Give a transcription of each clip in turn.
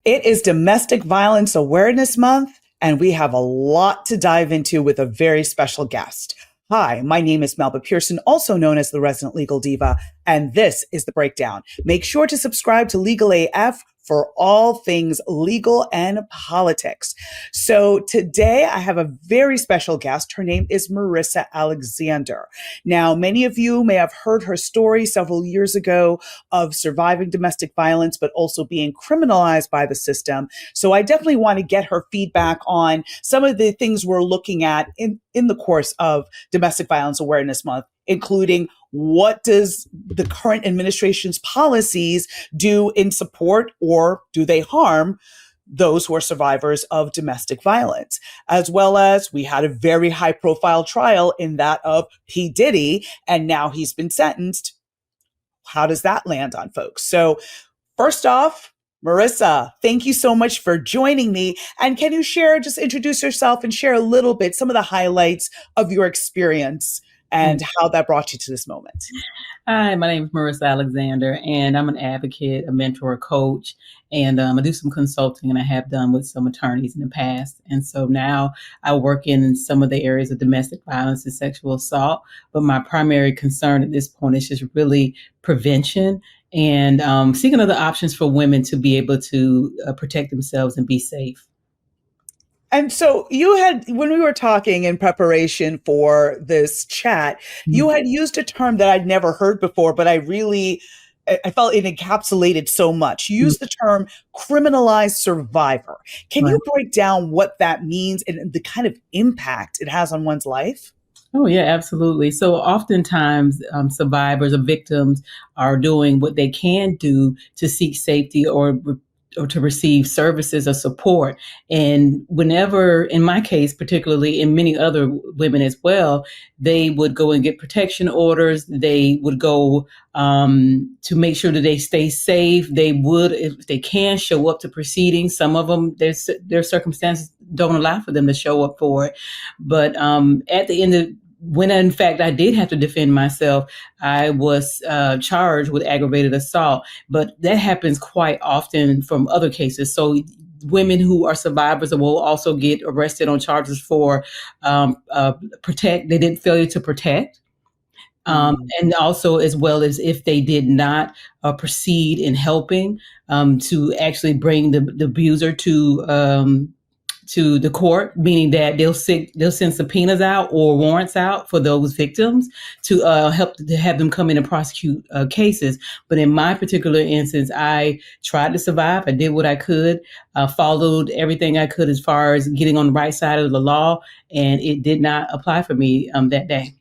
It is Domestic Violence Awareness Month, and we have a lot to dive into with a very special guest. Hi, my name is Melba Pearson, also known as the Resident Legal Diva, and this is The Breakdown. Make sure to subscribe to Legal AF for all things legal and politics. So today I have a very special guest. Her name is Marissa Alexander. Now, many of you may have heard her story several years ago of surviving domestic violence, but also being criminalized by the system. So I definitely want to get her feedback on some of the things we're looking at in the course of Domestic Violence Awareness Month, including what does the current administration's policies do in support, or do they harm those who are survivors of domestic violence? As well as we had a very high profile trial in that of P. Diddy, and now he's been sentenced. How does that land on folks? So first off, Marissa, thank you so much for joining me. And can you just introduce yourself and share a little bit, some of the highlights of your experience and how that brought you to this moment? Hi, my name is Marissa Alexander, and I'm an advocate, a mentor, a coach, and I do some consulting, and I have done with some attorneys in the past. And so now I work in some of the areas of domestic violence and sexual assault, but my primary concern at this point is just really prevention and seeking other options for women to be able to protect themselves and be safe. And so when we were talking in preparation for this chat, you had used a term that I'd never heard before, but I felt it encapsulated so much. You used the term criminalized survivor. Can you break down what that means and the kind of impact it has on one's life? Oh, yeah, absolutely. So oftentimes survivors or victims are doing what they can do to seek safety or to receive services or support. And whenever, in my case, particularly in many other women as well, they would go and get protection orders. They would go to make sure that they stay safe. They would, if they can, show up to proceedings. Some of them, their circumstances don't allow for them to show up for it. But at the end of when in fact I did have to defend myself, I was charged with aggravated assault, but that happens quite often from other cases. So women who are survivors will also get arrested on charges for they did failure to protect. And also, as well as if they did not proceed in helping to actually bring the abuser to the court, meaning that they'll send subpoenas out or warrants out for those victims to help to have them come in and prosecute cases. But in my particular instance, I tried to survive. I did what I could, followed everything I could as far as getting on the right side of the law, and it did not apply for me that day.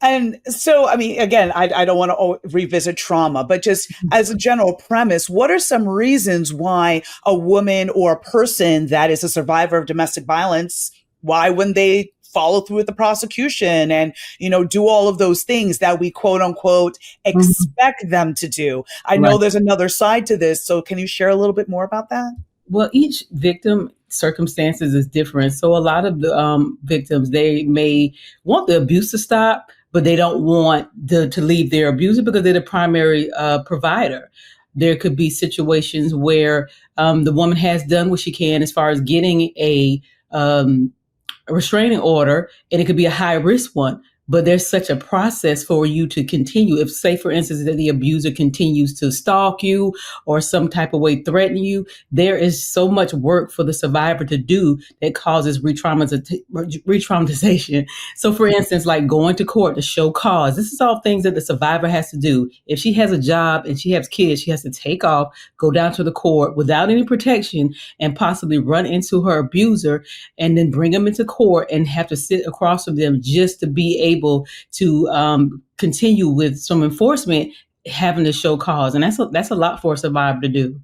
And so, I mean, again, I don't want to revisit trauma, but just as a general premise, what are some reasons why a woman or a person that is a survivor of domestic violence, why wouldn't they follow through with the prosecution and, do all of those things that we quote unquote expect them to do? I know there's another side to this. So can you share a little bit more about that? Well, each victim circumstances is different. So a lot of the victims, they may want the abuse to stop, but they don't want to leave their abuser because they're the primary provider. There could be situations where the woman has done what she can as far as getting a restraining order, and it could be a high risk one. But there's such a process for you to continue. If, say, for instance, that the abuser continues to stalk you or some type of way threaten you, there is so much work for the survivor to do that causes re-traumatization. So, for instance, like going to court to show cause. This is all things that the survivor has to do. If she has a job and she has kids, she has to take off, go down to the court without any protection, and possibly run into her abuser and then bring them into court and have to sit across from them just to be able to continue with some enforcement, having to show cause. And that's a lot for a survivor to do.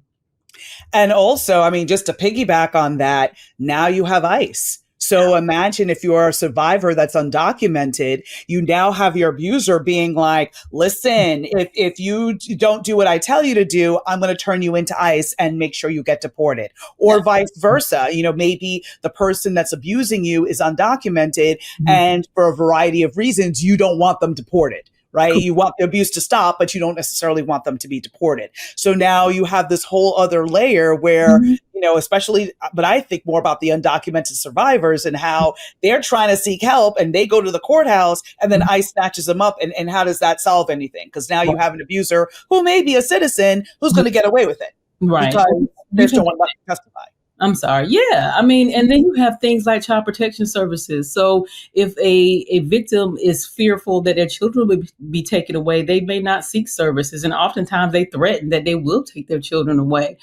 And also, I mean, just to piggyback on that, now you have ICE. So imagine if you're a survivor that's undocumented, you now have your abuser being like, listen, if you don't do what I tell you to do, I'm going to turn you into ICE and make sure you get deported, or vice versa. Maybe the person that's abusing you is undocumented and for a variety of reasons, you don't want them deported. right? You want the abuse to stop, but you don't necessarily want them to be deported. So now you have this whole other layer where, Mhm. especially, but I think more about the undocumented survivors and how they're trying to seek help and they go to the courthouse and then ICE snatches them up. And how does that solve anything? Because now you have an abuser who may be a citizen who's going to get away with it Right. because they You don't want to testify. I'm sorry. Yeah. I mean, and then you have things like child protection services. So if a victim is fearful that their children will be taken away, they may not seek services. And oftentimes they threaten that they will take their children away.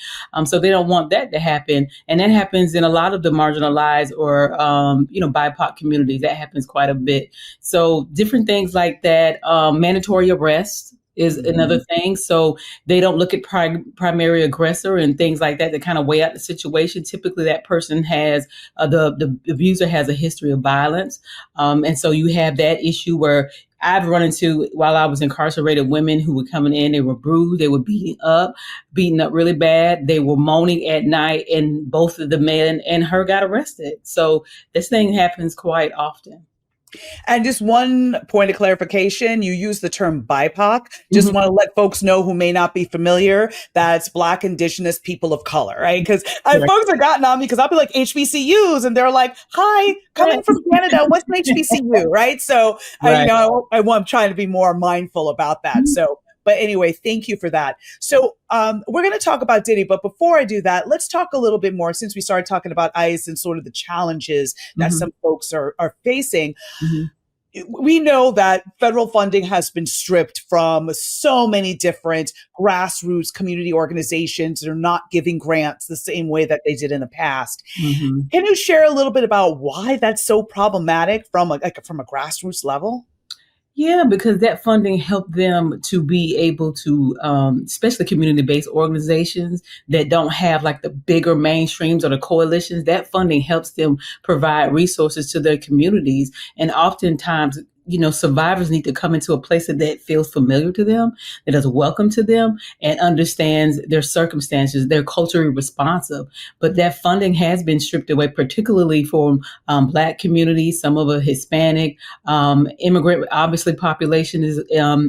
So they don't want that to happen. And that happens in a lot of the marginalized or, BIPOC communities. That happens quite a bit. So different things like that, mandatory arrest is another thing. So they don't look at primary aggressor and things like that kind of weigh out the situation. Typically, that person has the abuser has a history of violence, and so you have that issue where I've run into while I was incarcerated women who were coming in. They were bruised, they were beaten up really bad. They were moaning at night, and both of the men and her got arrested. So this thing happens quite often. And just one point of clarification, you use the term BIPOC. Just want to let folks know who may not be familiar, that's Black, Indigenous, people of color, right? Because folks are gotten on me because I'll be like HBCUs and they're like, hi, coming from Canada, what's an HBCU, right? So, I'm trying to be more mindful about that. So, but anyway, thank you for that. So we're going to talk about Diddy, but before I do that, let's talk a little bit more since we started talking about ICE and sort of the challenges that some folks are facing. We know that federal funding has been stripped from so many different grassroots community organizations that are not giving grants the same way that they did in the past. Can you share a little bit about why that's so problematic from a grassroots level? Yeah, because that funding helped them to be able to, especially community-based organizations that don't have like the bigger mainstreams or the coalitions, that funding helps them provide resources to their communities. And oftentimes, survivors need to come into a place that feels familiar to them, that is welcome to them, and understands their circumstances. They're culturally responsive. But that funding has been stripped away, particularly from Black communities, some of a Hispanic, immigrant, obviously population is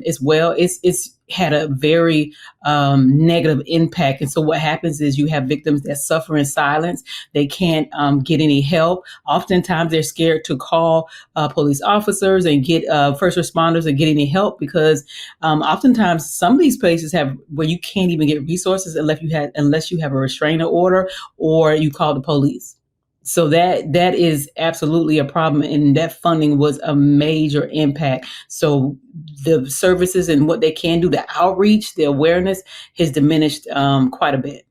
as well. It's had a very negative impact. And so what happens is you have victims that suffer in silence. They can't get any help. Oftentimes they're scared to call police officers and get first responders and get any help because oftentimes some of these places have where you can't even get resources unless you have a restraining order or you call the police. So that is absolutely a problem, and that funding was a major impact. So the services and what they can do, the outreach, the awareness has diminished quite a bit.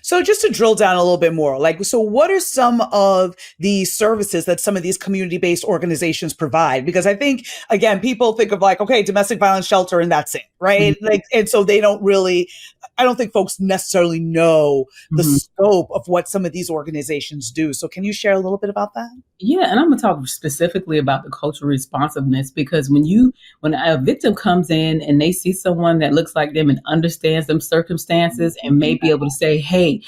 So just to drill down a little bit more, so what are some of the services that some of these community-based organizations provide? Because I think, again, people think of domestic violence shelter and that's it, right? And so they don't really, I don't think folks necessarily know the scope of what some of these organizations do. So can you share a little bit about that? Yeah, and I'm going to talk specifically about the cultural responsiveness because when a victim comes in and they see someone that looks like them and understands them circumstances and may be able to say, hey,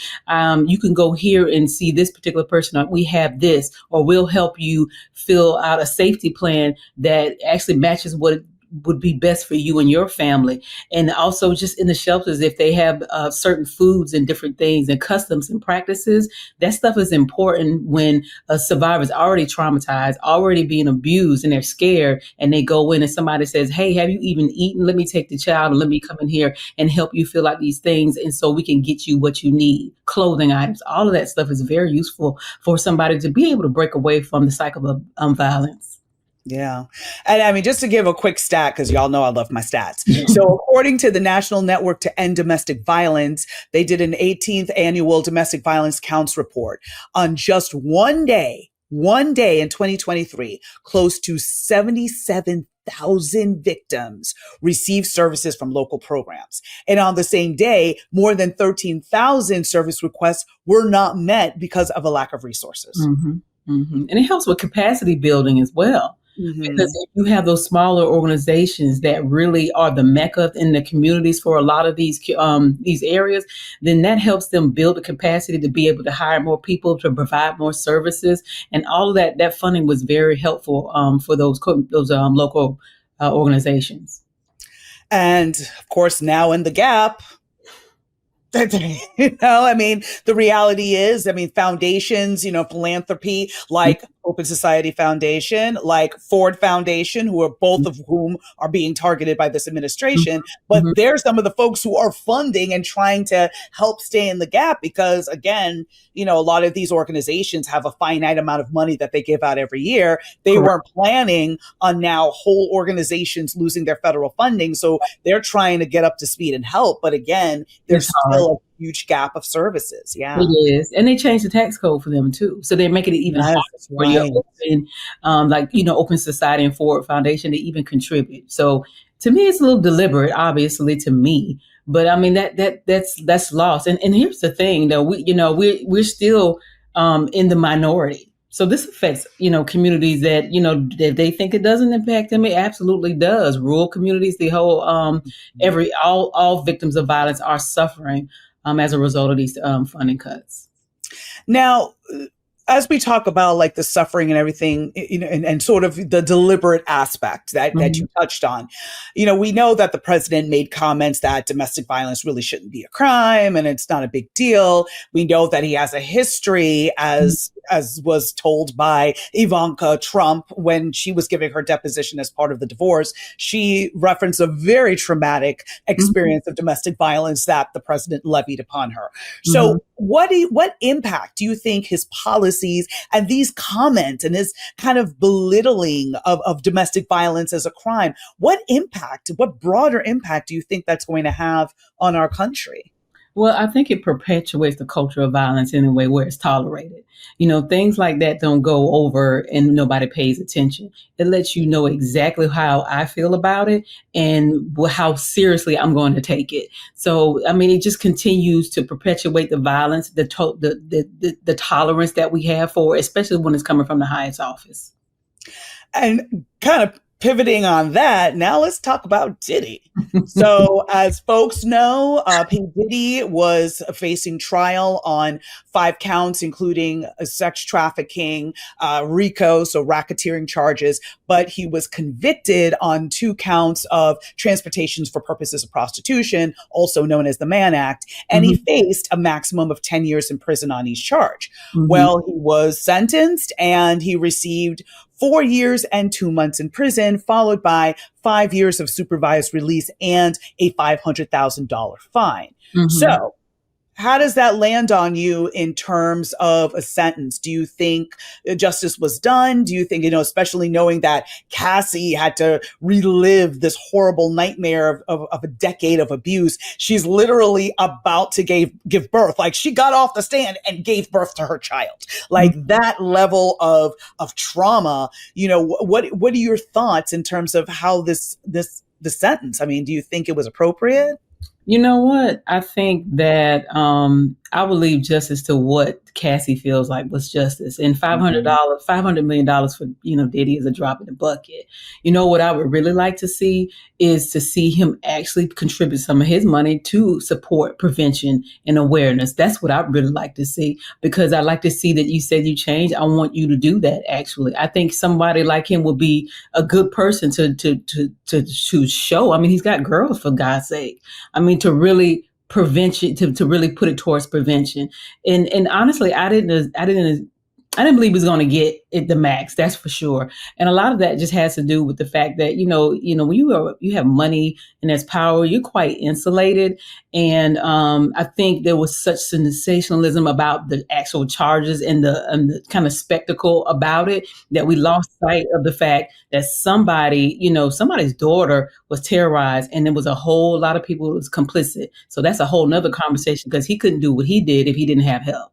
you can go here and see this particular person, or we have this, or we'll help you fill out a safety plan that actually matches what would be best for you and your family. And also just in the shelters, if they have certain foods and different things and customs and practices, that stuff is important when a survivor is already traumatized, already being abused, and they're scared, and they go in and somebody says, hey, have you even eaten? Let me take the child and let me come in here and help you fill out these things. And so we can get you what you need, clothing items, all of that stuff is very useful for somebody to be able to break away from the cycle of violence. Yeah. And I mean, just to give a quick stat, because y'all know I love my stats. So according to the National Network to End Domestic Violence, they did an 18th annual domestic violence counts report. On just one day in 2023, close to 77,000 victims received services from local programs. And on the same day, more than 13,000 service requests were not met because of a lack of resources. And it helps with capacity building as well. Because if you have those smaller organizations that really are the mecca in the communities for a lot of these areas, then that helps them build the capacity to be able to hire more people, to provide more services, and all of that. That funding was very helpful for those local organizations. And of course, now in the gap, I mean, the reality is, I mean, foundations, philanthropy like Open Society Foundation, like Ford Foundation, who are both of whom are being targeted by this administration. But Mhm. they're some of the folks who are funding and trying to help stay in the gap because, again, a lot of these organizations have a finite amount of money that they give out every year. They Correct. weren't planning on now whole organizations losing their federal funding. So they're trying to get up to speed and help. But again, It's there's hard. still a huge gap of services. It Yeah. is. And they changed the tax code for them too. So they're making it even Yes, harder for your right. open, Open Society and Ford Foundation to even contribute. So to me, it's a little deliberate, obviously, to me. But I mean that's lost. And here's the thing, though, we're still in the minority. So this affects, communities that, that they think it doesn't impact them. It absolutely does. Rural communities, the whole all victims of violence are suffering as a result of these funding cuts. Now, as we talk about like the suffering and everything, and sort of the deliberate aspect that Mhm. you touched on, we know that the president made comments that domestic violence really shouldn't be a crime and it's not a big deal. We know that he has a history, as was told by Ivanka Trump when she was giving her deposition as part of the divorce. She referenced a very traumatic experience of domestic violence that the president levied upon her. Mhm. So what impact do you think his policies and these comments and his kind of belittling of domestic violence as a crime, what broader impact do you think that's going to have on our country? Well, I think it perpetuates the culture of violence in a way where it's tolerated. Things like that don't go over and nobody pays attention. It lets you know exactly how I feel about it and how seriously I'm going to take it. So, I mean, it just continues to perpetuate the violence, the tolerance that we have for it, especially when it's coming from the highest office. And kind of pivoting on that, now let's talk about Diddy. So, as folks know, P. Diddy was facing trial on 5 counts, including sex trafficking, RICO, so racketeering charges, but he was convicted on 2 counts of transportations for purposes of prostitution, also known as the Mann Act, and he Mhm. faced a maximum of 10 years in prison on each charge. Mhm. Well, he was sentenced and he received 4 years and 2 months in prison, followed by 5 years of supervised release and a $500,000 fine. Mhm. So, how does that land on you in terms of a sentence? Do you think justice was done? Do you think, especially knowing that Cassie had to relive this horrible nightmare of a decade of abuse? She's literally about to give birth. Like she got off the stand and gave birth to her child. Like that level of trauma, what are your thoughts in terms of how the sentence? I mean, do you think it was appropriate? You know what? I think that I will leave justice to what Cassie feels like was justice. And Mhm. $500 million for Diddy is a drop in the bucket. You know what I would really like to see is to see him actually contribute some of his money to support prevention and awareness. That's what I'd really like to see because I like to see that you said you changed. I want you to do that. Actually, I think somebody like him would be a good person to show. I mean, he's got girls for God's sake. I mean, to really prevention, to really put it towards prevention. And honestly, I didn't believe he was going to get it the max. That's for sure. And a lot of that just has to do with the fact that when you have money and there's power, you're quite insulated. And I think there was such sensationalism about the actual charges and the kind of spectacle about it that we lost sight of the fact that somebody's daughter was terrorized, and there was a whole lot of people who was complicit. So that's a whole nother conversation because he couldn't do what he did if he didn't have help.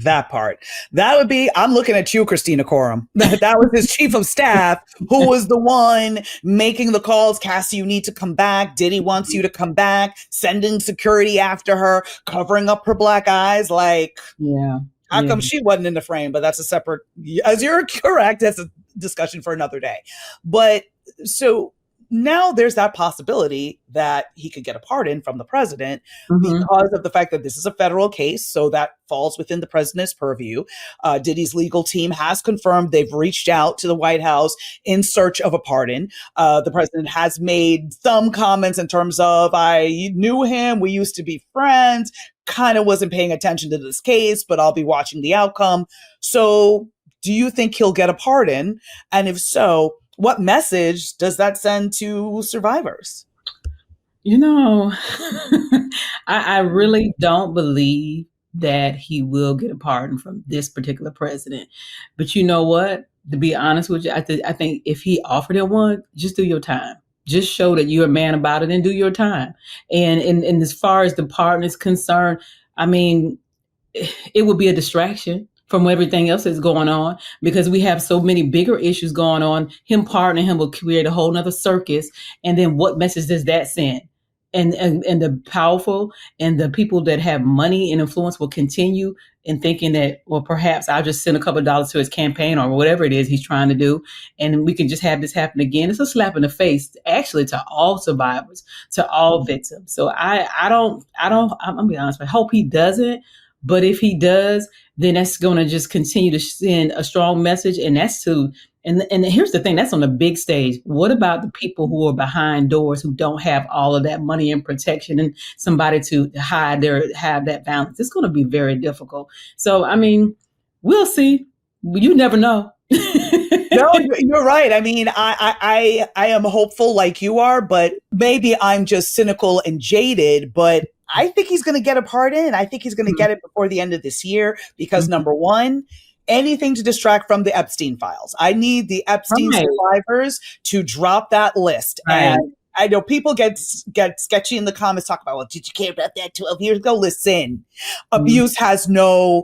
That part. That would be, I'm looking at you, Christina Coram. That was his chief of staff who was the one making the calls. Cassie, you need to come back. Diddy wants you to come back, sending security after her, covering up her black eyes. Like, Yeah. how Yeah. come she wasn't in the frame? But that's a separate, as you're correct, that's a discussion for another day. But so now there's that possibility that he could get a pardon from the president Mm-hmm. because of the fact that this is a federal case. So that falls within the president's purview. Diddy's legal team has confirmed they've reached out to the White House in search of a pardon. The president has made some comments in terms of, I knew him, we used to be friends, kind of wasn't paying attention to this case, but I'll be watching the outcome. So do you think he'll get a pardon? And if so, what message does that send to survivors? You know, I really don't believe that he will get a pardon from this particular president. But you know what? To be honest with you, I think if he offered him one, just do your time. Just show that you're a man about it and do your time. And as far as the pardon is concerned, I mean, it would be a distraction from everything else that's going on because we have so many bigger issues going on. Him pardoning him will create a whole nother circus. And then what message does that send? And the powerful and the people that have money and influence will continue in thinking that, well, perhaps I'll just send a couple of dollars to his campaign or whatever it is he's trying to do. And we can just have this happen again. It's a slap in the face, actually, to all survivors, to all victims. So I'm gonna be honest, I hope he doesn't. But if he does, then that's going to just continue to send a strong message. And that's to, and here's the thing, that's on the big stage. What about the people who are behind doors who don't have all of that money and protection and somebody to have that balance? It's going to be very difficult. So, I mean, we'll see. You never know. No, you're right. I mean, I am hopeful like you are, but maybe I'm just cynical and jaded, but I think he's going to get a pardon. I think he's going to get it before the end of this year because number one, anything to distract from the Epstein files. I need the Epstein survivors to drop that list. Right. And I know people get sketchy in the comments, talk about, well, did you care about that 12 years ago? Listen, abuse has no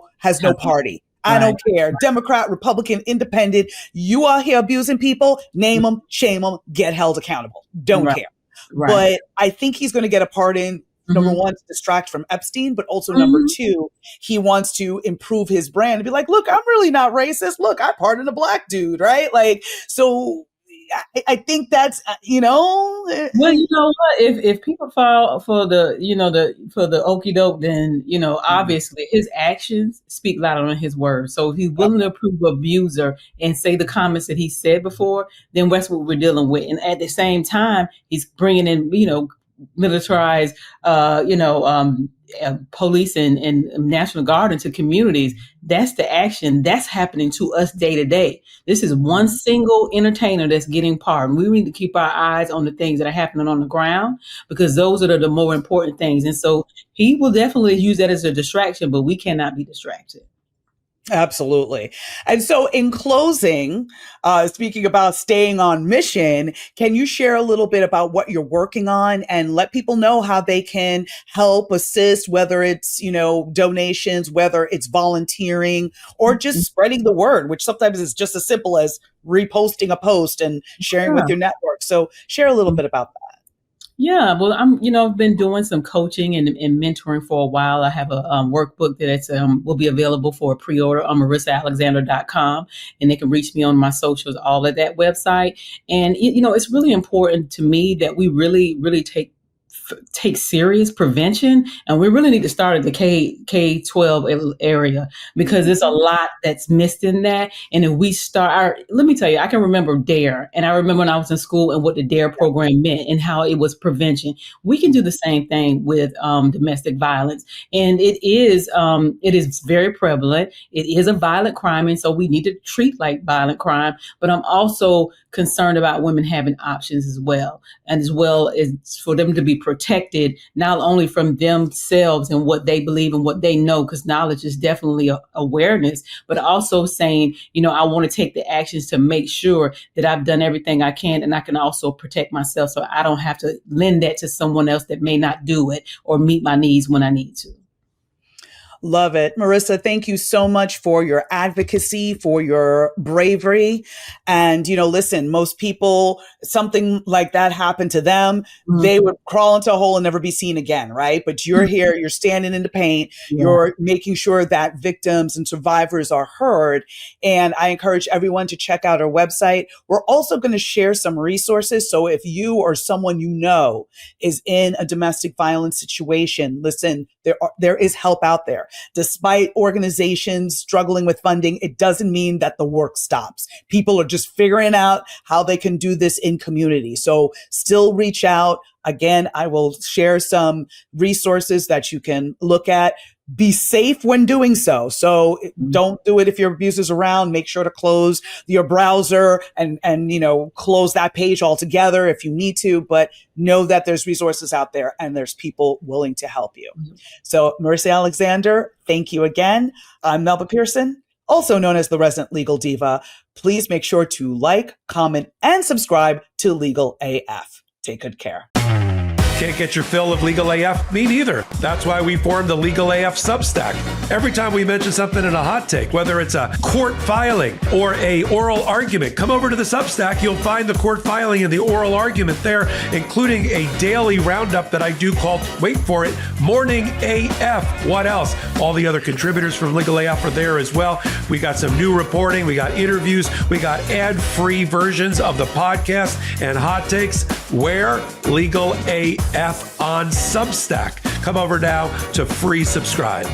party. I don't care. Democrat, Republican, Independent. You are here abusing people. Name them, shame them, get held accountable. Don't care. Right. But I think he's going to get a pardon. Number one, to distract from Epstein, but also number two, he wants to improve his brand and be like, look, I'm really not racist. Look, I pardoned a black dude, right? Like, so I think that's, Well, you know what? If people fall for the okie doke, then, obviously his actions speak louder than his words. So if he's willing to prove abuser and say the comments that he said before, then that's what we're dealing with. And at the same time, he's bringing in, militarized, police and National Guard into communities. That's the action that's happening to us day to day. This is one single entertainer that's getting pardoned. We need to keep our eyes on the things that are happening on the ground because those are the more important things. And so he will definitely use that as a distraction, but we cannot be distracted. Absolutely. And so in closing, speaking about staying on mission, can you share a little bit about what you're working on and let people know how they can help assist, whether it's, donations, whether it's volunteering or just spreading the word, which sometimes is just as simple as reposting a post and sharing with your network. So share a little bit about that. Yeah, well, I've been doing some coaching and mentoring for a while. I have a workbook that's will be available for pre-order on marissaalexander.com, and they can reach me on my socials, all at that website. And it's really important to me that we really, really take serious prevention, and we really need to start at the K-12 area because there's a lot that's missed in that. And if we start, let me tell you, I can remember DARE, and I remember when I was in school and what the DARE program meant and how it was prevention. We can do the same thing with domestic violence, and it is very prevalent. It is a violent crime, and so we need to treat like violent crime. But I'm also concerned about women having options as well, and as well as for them to be protected, not only from themselves and what they believe and what they know, because knowledge is definitely awareness, but also saying, I want to take the actions to make sure that I've done everything I can and I can also protect myself so I don't have to lend that to someone else that may not do it or meet my needs when I need to. Love it. Marissa, thank you so much for your advocacy, for your bravery. And, listen, most people, something like that happened to them, they would crawl into a hole and never be seen again, right? But you're here, you're standing in the paint, you're making sure that victims and survivors are heard. And I encourage everyone to check out our website. We're also going to share some resources. So if you or someone you know is in a domestic violence situation, listen, there is help out there. Despite organizations struggling with funding, it doesn't mean that the work stops. People are just figuring out how they can do this in community. So still reach out. Again, I will share some resources that you can look at. Be safe when doing so. So don't do it if your abuser's around. Make sure to close your browser and close that page altogether if you need to, but know that there's resources out there and there's people willing to help you. So Marissa Alexander, thank you again. I'm Melba Pearson, also known as the Resident Legal Diva. Please make sure to like, comment, and subscribe to Legal AF. Take good care. Can't get your fill of Legal AF? Me neither. That's why we formed the Legal AF Substack. Every time we mention something in a hot take, whether it's a court filing or a oral argument, come over to the Substack. You'll find the court filing and the oral argument there, including a daily roundup that I do called, wait for it, Morning AF. What else? All the other contributors from Legal AF are there as well. We got some new reporting. We got interviews. We got ad-free versions of the podcast and hot takes. Where? Legal AF on Substack. Come over now to free subscribe.